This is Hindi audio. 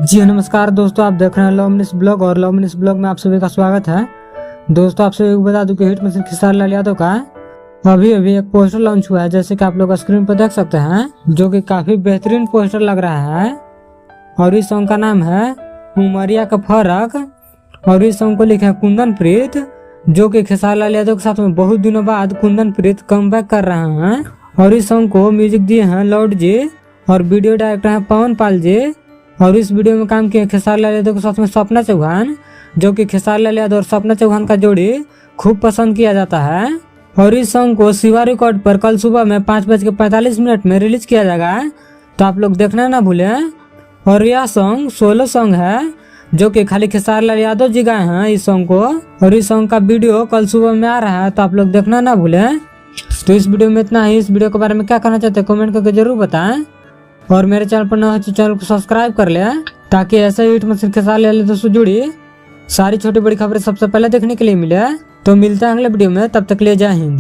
जी नमस्कार दोस्तों, आप देख रहे हैं लवमिनिस ब्लॉग और लवमिनिस ब्लॉग में आप सभी का स्वागत है। दोस्तों आप सभी को बता दूं कि हिट मशीन खेसारी लाल यादव का अभी एक पोस्टर लॉन्च हुआ है, जैसे कि आप लोग स्क्रीन पर देख सकते हैं, जो कि काफी बेहतरीन पोस्टर लग रहा है। और इस सॉन्ग का नाम है उमरिया का फर्क और इस सॉन्ग को लिखे है कुंदन प्रीत, जो कि खेसारी लाल यादव के साथ में बहुत दिनों बाद कुंदन प्रीत कमबैक कर रहे हैं। और इस सॉन्ग को म्यूजिक दिए हैं लॉर्ड जी और वीडियो डायरेक्टर है पवन पाल जी। और इस वीडियो में काम किए खेसारी लाल यादव के साथ में सपना चौहान, जो कि खेसारी लाल यादव और सपना चौहान का जोड़ी खूब पसंद किया जाता है। और इस सॉन्ग को शिवा रिकॉर्ड पर कल सुबह में 5:45 में रिलीज किया जाएगा, तो आप लोग देखना ना भूलें। और यह सॉन्ग सोलो सॉन्ग है, जो कि खाली खेसारी लाल यादव जी गाए हैं इस सॉन्ग को। और इस सॉन्ग का वीडियो कल सुबह में आ रहा है, तो आप लोग देखना ना भूलें। तो इस वीडियो में इतना ही। इस वीडियो के बारे में क्या कहना चाहते हैं कमेंट करके जरूर बताएं। और मेरे चैनल पर नया हो तो चैनल को सब्सक्राइब कर ले, ताकि ऐसे हिट मशीन खेसारी लाल यादव से जुड़ी सारी छोटी बड़ी खबरें सबसे पहले देखने के लिए मिले। तो मिलते हैं अगले वीडियो में, तब तक ले जय हिंद।